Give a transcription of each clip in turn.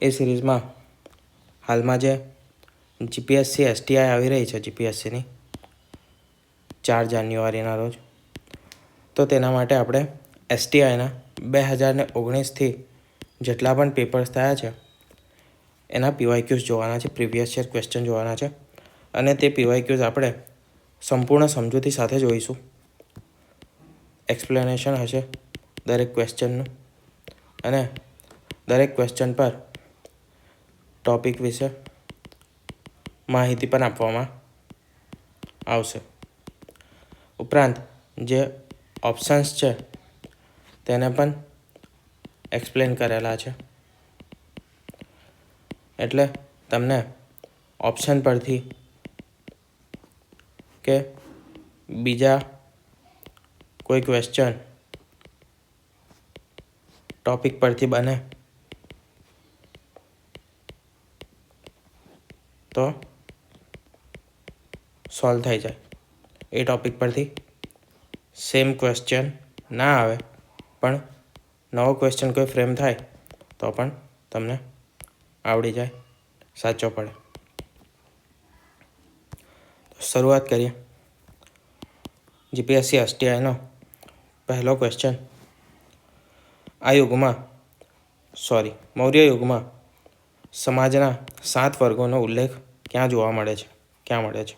એ સિરીઝમાં હાલમાં જે જીપીએસસી એસટીઆઈ આવી રહી છે જીપીએસસીની 4 જાન્યુઆરીના રોજ, તો તેના માટે આપણે એસટીઆઈના 2019થી જેટલા પણ પેપર્સ થયા છે એના પીવાયક્યુઝ જોવાના છે, પ્રીવિયસ યર ક્વેશ્ચન જોવાના છે. અને તે પીવાયક્યુઝ આપણે સંપૂર્ણ સમજૂતી સાથે જોઈશું. એક્સપ્લેનેશન હશે દરેક ક્વેશ્ચનનું અને દરેક ક્વેશ્ચન પર ટોપિક વિશે માહિતી પણ આપવામાં આવશે. ઉપરાંત જે ઓપ્શન્સ છે તેને પણ એક્સપ્લેન કરેલા છે, એટલે તમને ઓપ્શન પરથી કે બીજા કોઈ ક્વેશ્ચન ટોપિક પરથી બને તો સોલ્વ થઈ જાય. એ ટોપિક પરથી સેમ ક્વેશ્ચન ના આવે પણ નવો ક્વેશ્ચન કોઈ ફ્રેમ થાય તો પણ તમને આવડી જાય, સાચો પડે. શરૂઆત કરીએ. જીપીએસસી એસટીઆઈનો પહેલો ક્વેશ્ચન. મૌર્ય યુગમાં સમાજના 7 વર્ગોનો ઉલ્લેખ ક્યાં જોવા મળે છે?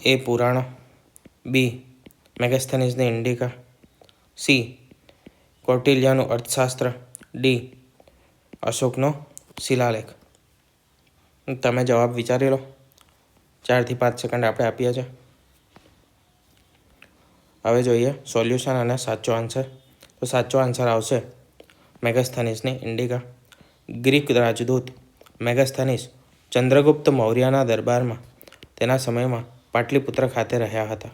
એ. પુરાણો, બી. મેગસ્થનીઝની ઇન્ડિકા, સી. કૌટિલ્યનું અર્થશાસ્ત્ર, ડી. અશોકનો શિલાલેખ. તમે જવાબ વિચારી લો. 4 થી 5 સેકન્ડ આપણે આપીએ છીએ. હવે જોઈએ સોલ્યુશન અને સાચો આન્સર. તો સાચો આન્સર આવશે મેગસ્થનીઝની ઇન્ડિકા. ગ્રીક રાજદૂત મેગસ્થનીઝ ચંદ્રગુપ્ત મૌર્યના દરબારમાં તેના સમયમાં પાટલીપુત્ર ખાતે રહ્યા હતા.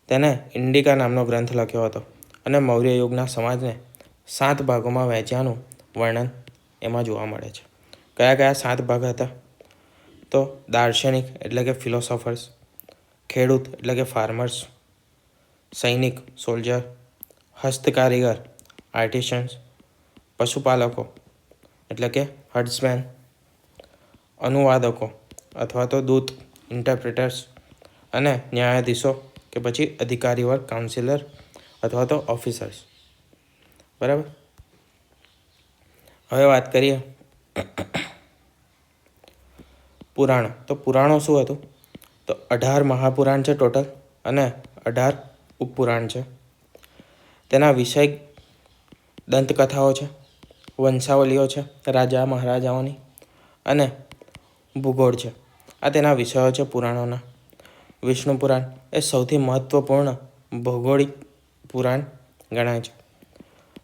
તેને ઇન્ડિકા નામનો ગ્રંથ લખ્યો હતો અને મૌર્ય યુગના સમાજને 7 ભાગોમાં વહેંચ્યાનું વર્ણન એમાં જોવા મળે છે. કયા 7 ભાગ હતા? તો દાર્શનિક એટલે કે ફિલોસોફર્સ, ખેડૂત એટલે કે ફાર્મર્સ, સૈનિક સોલ્જર, હસ્તકારીગર આર્ટિશન્સ, પશુપાલકો એટલે કે હર્ડ્સમેન, અનુવાદકો અથવા તો દૂત ઇન્ટરપ્રિટર્સ, અને ન્યાયાધીશો કે પછી અધિકારી વર્ગ કાઉન્સિલર અથવા તો ઓફિસર્સ. બરાબર. હવે વાત કરીએ પુરાણો. તો પુરાણો શું હતું? તો 18 મહાપુરાણ છે ટોટલ અને 18 ઉપપુરાણ છે. તેના વિષય દંતકથાઓ છે, વંશાવલીઓ છે રાજા મહારાજાઓની, અને ભૂગોળ છે. આ તેના વિષયો છે પુરાણોના. વિષ્ણુ પુરાણ એ સૌથી મહત્વપૂર્ણ ભૌગોળિક પુરાણ ગણાય છે.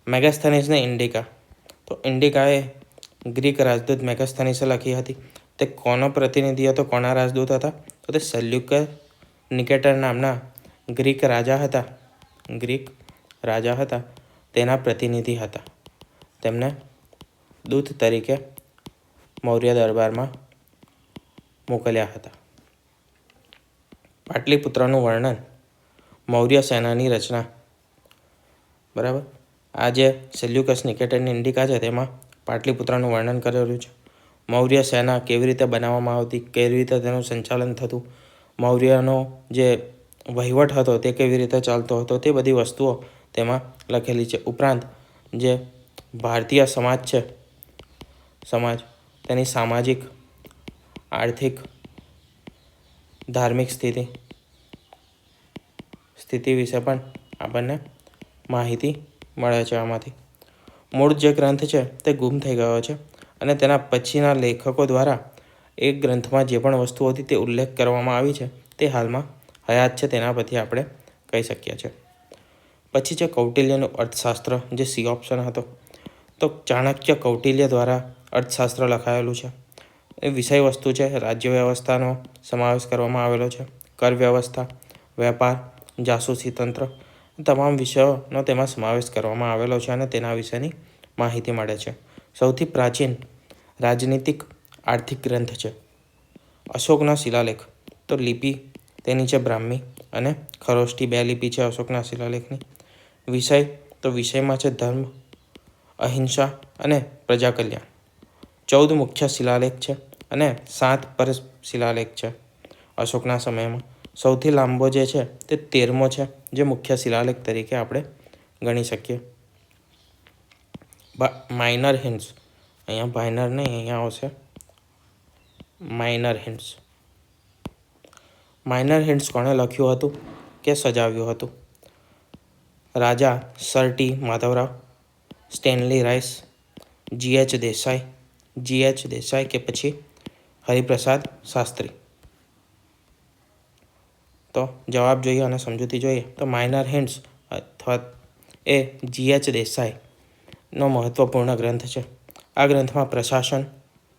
મેગસ્થનીઝની ઇન્ડિકા. તો ઇન્ડિકા એ ગ્રીક રાજદૂત મેગસ્થનીસે લખી હતી. તે કોનો પ્રતિનિધિ હતો? કોના રાજદૂત હતા? તો તે સેલ્યુકસ નિકેટર નામના ગ્રીક રાજા હતા તેના પ્રતિનિધિ હતા. તેમને દૂત તરીકે મૌર્ય દરબારમાં મોકલ્યા હતા. પાટલીપુત્રનું વર્ણન, મૌર્ય સેનાની રચના. બરાબર. આ જે સેલ્યુકસ નિકેટરની ઇન્ડિકા છે તેમાં પાટલીપુત્રનું વર્ણન કરેલું છે. મૌર્ય સેના કેવી રીતે બનાવવામાં આવતી, કેવી રીતે તેનું સંચાલન થતું, મૌર્યનો જે વહીવટ હતો તે કેવી રીતે ચાલતો હતો, તે બધી વસ્તુઓ તેમાં લખેલી છે. ઉપરાંત જે ભારતીય સમાજ તેની સામાજિક, આર્થિક, ધાર્મિક સ્થિતિ વિશે પણ આપણને માહિતી મળે છે આમાંથી. મૂળ જે ગ્રંથ છે તે ગુમ થઈ ગયો છે અને તેના પછીના લેખકો દ્વારા એ ગ્રંથમાં જે પણ વસ્તુઓ હતી તે ઉલ્લેખ કરવામાં આવી છે તે હાલમાં હયાત છે. તેના પરથી આપણે કહી શકીએ છીએ. પછી છે કૌટિલ્યનું અર્થશાસ્ત્ર, જે સી ઓપ્શન હતો. તો ચાણક્ય કૌટિલ્ય દ્વારા અર્થશાસ્ત્ર લખાયેલું છે. એ વિષય વસ્તુ છે રાજ્ય વ્યવસ્થાનો સમાવેશ કરવામાં આવેલો છે. કર વ્યવસ્થા, વેપાર, જાસૂસી તંત્ર, તમામ વિષયોનો તેમાં સમાવેશ કરવામાં આવેલો છે અને તેના વિશેની માહિતી મળે છે. સૌથી પ્રાચીન રાજનીતિક આર્થિક ગ્રંથ છે. અશોકનો શિલાલેખ. તો લિપિ તેની છે બ્રાહ્મી અને ખરોષ્ઠી, 2 લિપિ છે અશોકના શિલાલેખની. વિષય. તો વિષયમાં છે ધર્મ અહિંસા અને પ્રજા કલ્યાણ. 14 મુખ્ય શિલાલેખ છે અને 7 પર શિલાલેખ છે. અશોકના સમયમાં સૌથી લાંબો જે છે તે 13મો છે, જે મુખ્ય શિલાલેખ તરીકે આપણે ગણી શકીએ. માઇનર હિન્ટ્સ, અહીંયા માઇનર નહીં, અહીંયા આવશે માઇનર હિન્ટ્સ. માઇનર હિન્ટ્સ કોણે લખ્યું હતું કે સજાવ્યું હતું? Raja sir T Madhavrao, Stanley Rice, G H Desai કે પછી હરિપ્રસાદ શાસ્ત્રી. તો જવાબ જોઈએ અને સમજૂતી જોઈએ તો માઇનર હિન્ટ્સ અથવા એ જીએચ દેસાઈનો મહત્વપૂર્ણ ગ્રંથ છે. આ ગ્રંથમાં પ્રશાસન,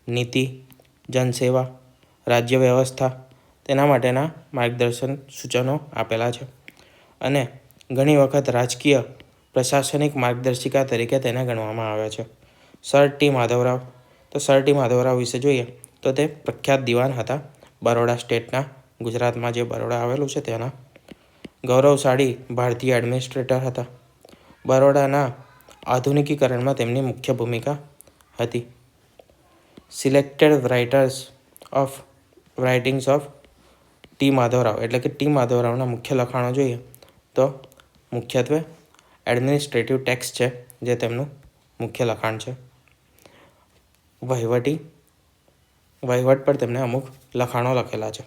નીતિ, જનસેવા, રાજ્ય વ્યવસ્થા તેના માટેના માર્ગદર્શન સૂચનો આપેલા છે અને ઘણી વખત રાજકીય પ્રશાસનિક માર્ગદર્શિકા તરીકે તેને ગણવામાં આવે છે. સર ટી માધવરાવ, તો સર ટી માધવરાવ વિશે જોઈએ તો તે પ્રખ્યાત દિવાન હતા. બરોડા સ્ટેટના, ગુજરાતમાં જે બરોડા આવેલું છે તેના ગૌરવશાળી ભારતીય એડમિનિસ્ટ્રેટર હતા. બરોડાના આધુનિકીકરણમાં તેમની મુખ્ય ભૂમિકા હતી. સિલેક્ટેડ રાઇટિંગ્સ ઓફ ટી માધવરાવ, એટલે કે ટી માધવરાવના મુખ્ય લખાણો જોઈએ તો મુખ્યત્વે એડમિનિસ્ટ્રેટિવ ટેક્સ છે જે તેમનું મુખ્ય લખાણ છે. વહીવટ પર તેમને અમુક લખાણો લખેલા છે.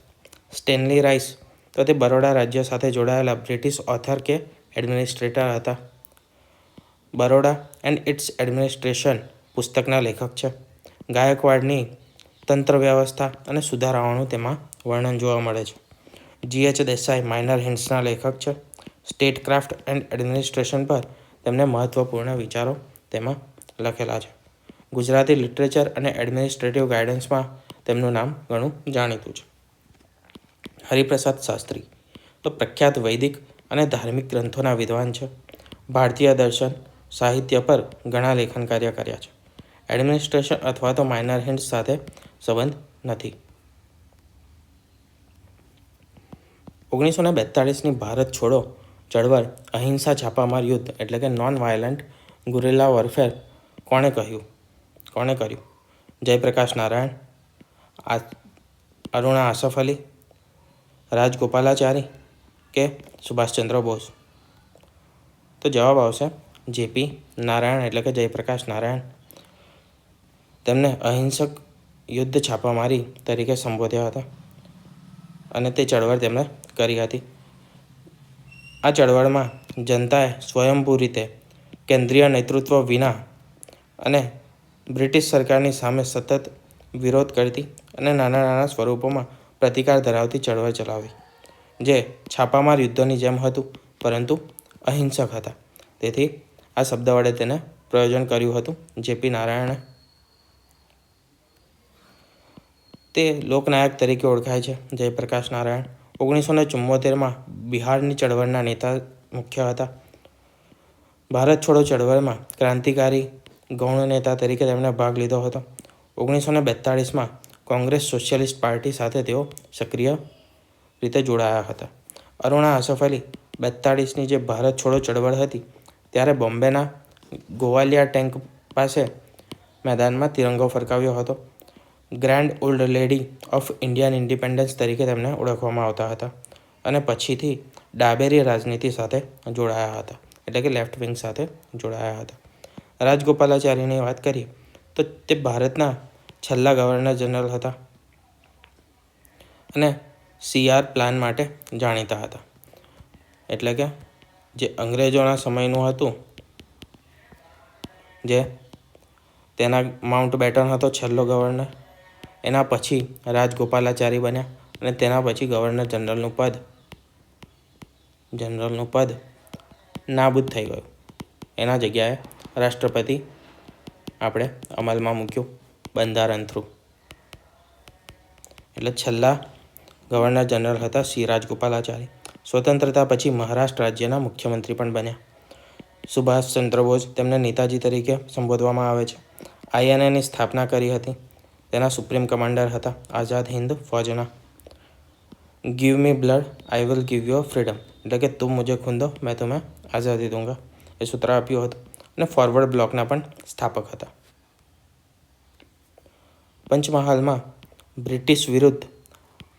સ્ટેનલી રાઇસ, તો તે બરોડા રાજ્ય સાથે જોડાયેલા બ્રિટિશ ઓથર કે એડમિનિસ્ટ્રેટર હતા. બરોડા એન્ડ ઇટ્સ એડમિનિસ્ટ્રેશન પુસ્તકના લેખક છે. ગાયકવાડની તંત્ર વ્યવસ્થા અને સુધારાઓનું તેમાં વર્ણન જોવા મળે છે. જીએચ દેસાઈ માઇનર હિન્ટ્સના લેખક છે. સ્ટેટક્રાફ્ટ એન્ડ એડમિનિસ્ટ્રેશન પર તેમને મહત્વપૂર્ણ વિચારો તેમાં લખેલા છે. ગુજરાતી લિટરેચર અને એડમિનિસ્ટ્રેટિવ ગાઈડન્સમાં તેમનું નામ ઘણું જાણીતું છે. હરિપ્રસાદ શાસ્ત્રી, તો પ્રખ્યાત વૈદિક અને ધાર્મિક ગ્રંથોના વિદ્વાન છે. ભારતીય દર્શન, સાહિત્ય પર ઘણા લેખન કાર્ય કર્યા છે. એડમિનિસ્ટ્રેશન અથવા તો માઇનર હિન્ટ્સ સાથે સંબંધ નથી. 1942ની ભારત છોડો ચળવળ અહિંસા છાપામાર યુદ્ધ એટલે કે નોન વાયલન્ટ ગુરિલ્લા વોરફેર કોણે કર્યું? જયપ્રકાશ નારાયણ, અરુણા આસફ અલી, રાજગોપાલાચારી કે સુભાષચંદ્ર બોઝ? તો જવાબ આવશે જેપી નારાયણ એટલે કે જયપ્રકાશ નારાયણ. તેમને અહિંસક યુદ્ધ છાપામારી તરીકે સંબોધ્યા હતા અને તે ચળવળ તેમણે કરી હતી. આ ચળવળમાં જનતાએ સ્વયંભૂ રીતે કેન્દ્રીય નેતૃત્વ વિના અને બ્રિટિશ સરકારની સામે સતત વિરોધ કરતી અને નાના સ્વરૂપોમાં પ્રતિકાર ધરાવતી ચળવળ ચલાવી, જે છાપામાર યુદ્ધોની જેમ હતું પરંતુ અહિંસક હતા. તેથી આ શબ્દ વડે તેને પ્રયોજન કર્યું હતું જેપી નારાયણે. તે લોકનાયક તરીકે ઓળખાય છે. જયપ્રકાશ નારાયણ 1974માં બિહારની ચળવળના નેતા મુખ્ય હતા. ભારત છોડો ચળવળમાં ક્રાંતિકારી ગૌણ નેતા તરીકે તેમણે ભાગ લીધો હતો. 1942માં કોંગ્રેસ સોશિયલિસ્ટ પાર્ટી સાથે તેઓ સક્રિય રીતે જોડાયા હતા. અરુણા આસફ અલી 42ની જે ભારત છોડો ચળવળ હતી ત્યારે બોમ્બેના ગોવાલિયા ટેંક પાસે મેદાનમાં તિરંગો ફરકાવ્યો હતો. Grand old lady of Indian independence તરીકે તેમને ઓળખવામાં આવતા હતા અને પછીથી ડાબેરી રાજનીતિ સાથે જોડાયા હતા, એટલે કે લેફ્ટ વિંગ સાથે જોડાયા હતા. રાજગોપાલાચારીની વાત કરીએ તો તે ભારતના છેલ્લા ગવર્નર જનરલ હતા અને CR પ્લાન માટે જાણીતા હતા, એટલે કે જે અંગ્રેજોના સમયનું હતું, જે તેના માઉન્ટ બેટન હતો છેલ્લો ગવર્નર, એના પછી રાજગોપાલાચારી બન્યા અને તેના પછી ગવર્નર જનરલનું પદ નાબૂદ થઈ ગયું. એના જગ્યાએ રાષ્ટ્રપતિ આપણે અમલમાં મૂક્યું બંધારણ થ્રુ. એટલે છેલ્લા ગવર્નર જનરલ હતા શ્રી રાજગોપાલાચારી. સ્વતંત્રતા પછી મહારાષ્ટ્ર રાજ્યના મુખ્યમંત્રી પણ બન્યા. સુભાષચંદ્ર બોઝ તેમને નેતાજી તરીકે સંબોધવામાં આવે છે. INAની સ્થાપના કરી હતી. તેના સુપ્રીમ કમાન્ડર હતા આઝાદ હિન્દ ફૌજના. Give me blood I will give you freedom, એટલે કે તુમ મુझे ખૂન દો મેં તુમ્हें આઝાદી દૂંગા, એ સૂત્ર આપ્યું હતું. અને ફોરવર્ડ બ્લોકના પણ સ્થાપક હતા. પંચમહાલમાં બ્રિટિશ વિરુદ્ધ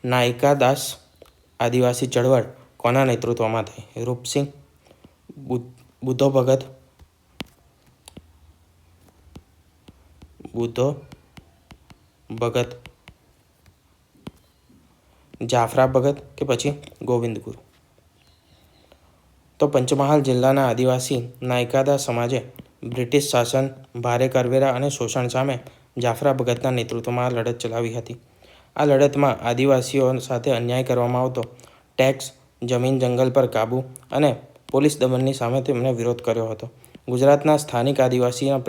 નાયકા દાસ આદિવાસી ચળવળ કોના નેતૃત્વમાં થઈ? રૂપસિંહ, બુધો ભગત, જાફરા ભગત કે પછી ગોવિંદ ગુરુ? તો પંચમહાલ જિલ્લાના આદિવાસી નાયકાદા સમાજે બ્રિટિશ શાસન, ભારે કરવેરા અને શોષણ સામે જાફરા ભગતના નેતૃત્વમાં લડત ચલાવી હતી. આ લડતમાં આદિવાસીઓ સાથે અન્યાય કરવામાં આવતો ટેક્સ, જમીન જંગલ પર કાબૂ અને પોલીસ દમનની સામે તેમણે વિરોધ કર્યો હતો. ગુજરાતના સ્થાનિક આદિવાસીના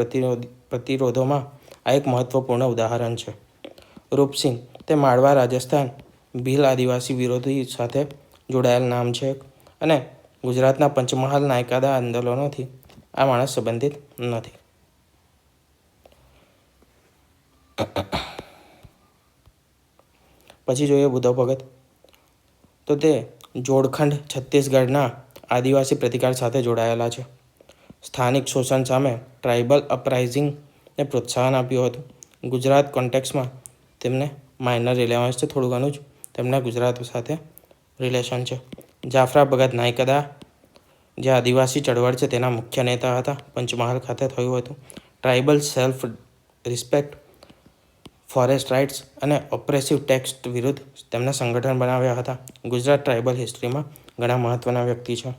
પ્રતિરોધોમાં આ એક મહત્વપૂર્ણ ઉદાહરણ છે. રૂપસિંહ તે માળવા, રાજસ્થાન, ભીલ આદિવાસી વિરોધી સાથે જોડાયેલ નામ છે અને ગુજરાતના પંચમહાલ નાયકાદા આંદોલનોથી આ માણસ સંબંધિત નથી. પછી જોઈએ બુધો ભગત. તો તે જોડખંડ છત્તીસગઢના આદિવાસી પ્રતિકાર સાથે જોડાયેલા છે. સ્થાનિક શોષણ સામે ટ્રાઇબલ અપરાઇઝિંગને પ્રોત્સાહન આપ્યું હતું. ગુજરાત કોન્ટેક્સમાં તેમને માઇનર રિલેવન્સ છે, થોડું ઘણું જ તેમના ગુજરાત સાથે રિલેશન છે. જાફરા ભગત નાયકાદા જે આદિવાસી ચળવળ છે તેના મુખ્ય નેતા હતા. પંચમહાલ ખાતે થયું હતું. Tribal self respect, forest rights અને ઓપ્રેસિવ ટેક્સ વિરુદ્ધ તેમના સંગઠન બનાવ્યા હતા. ગુજરાત ટ્રાઇબલ હિસ્ટ્રીમાં ઘણા મહત્ત્વના વ્યક્તિ છે.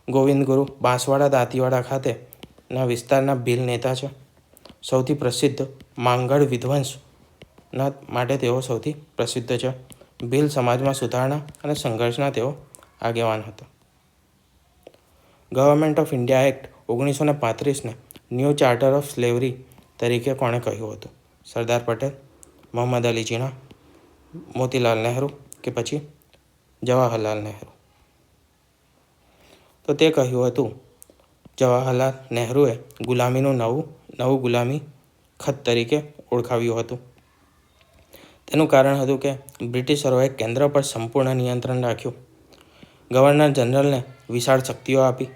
ગોવિંદ ગુરુ બાંસવાડા, દાંતીવાડા ખાતેના વિસ્તારના ભીલ નેતા છે. સૌથી પ્રસિદ્ધ માંગડ વિધ્વંસના માટે તેઓ સૌથી પ્રસિદ્ધ છે. ભીલ સમાજમાં સુધારણા અને સંઘર્ષના તેઓ આગેવાન હતા. ગવર્મેન્ટ ઓફ ઇન્ડિયા એક્ટ 1935ને ન્યૂ ચાર્ટર ઓફ સ્લેવરી તરીકે કોણે કહ્યું હતું? સરદાર પટેલ, મોહમ્મદ અલી જીના, મોતીલાલ નહેરુ કે પછી જવાહરલાલ નહેરુ? તો તે કહ્યું હતું જવાહરલાલ નહેરુએ ગુલામીનું નવું ગુલામી ખત તરીકે ઓળખાવ્યું હતું. તેનું કારણ હતું કે બ્રિટિશરોએ કેન્દ્ર પર સંપૂર્ણ નિયંત્રણ રાખ્યું, ગવર્નર જનરલને વિશાળ શક્તિઓ આપી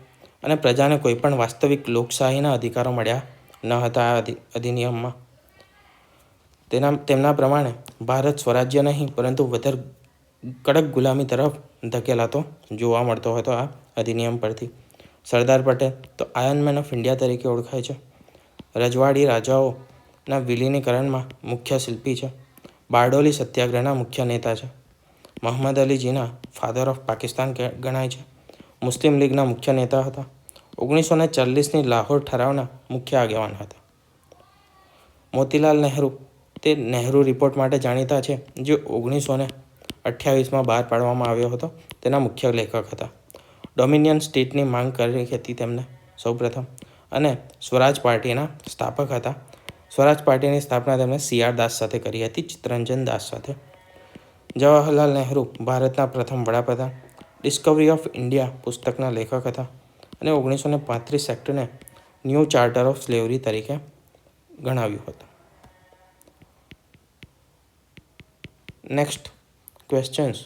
અને પ્રજાને કોઈપણ વાસ્તવિક લોકશાહીના અધિકારો મળ્યા ન હતા. આ અધિનિયમમાં તેમના પ્રમાણે ભારત સ્વરાજ્ય નહીં પરંતુ વધારે કડક ગુલામી તરફ ધકેલાતો જોવા મળતો હતો. આ અધિનિયમ પરથી સરદાર પટેલ તો આયર્ન મેન ઓફ ઇન્ડિયા તરીકે ઓળખાય છે. રજવાડી રાજાઓના વિલીનીકરણમાં મુખ્ય શિલ્પી છે. બારડોલી સત્યાગ્રહના મુખ્ય નેતા છે. મોહમ્મદ અલી જીના ફાધર ઓફ પાકિસ્તાન ગણાય છે. મુસ્લિમ લીગના મુખ્ય નેતા હતા. 1940ની લાહોર ઠરાવના મુખ્ય આગેવાન હતા. મોતીલાલ નહેરુ તે નહેરુ રિપોર્ટ માટે જાણીતા છે, જે 1928માં બહાર પાડવામાં આવ્યો હતો. તેના મુખ્ય લેખક હતા. ડોમિનિયન સ્ટેટની માંગ કરી હતી તેમને સૌપ્રથમ અને સ્વરાજ પાર્ટીના સ્થાપક હતા. સ્વરાજ પાર્ટીની સ્થાપના તેમણે CR દાસ સાથે કરી હતી, ચિત્તરંજન દાસ સાથે. જવાહરલાલ નહેરુ ભારતના પ્રથમ વડાપ્રધાન. ડિસ્કવરી ઓફ ઇન્ડિયા પુસ્તકના લેખક હતા અને 1935 એક્ટને ન્યૂ ચાર્ટર ઓફ સ્લેવરી તરીકે ગણાવ્યું હતું. Next questions.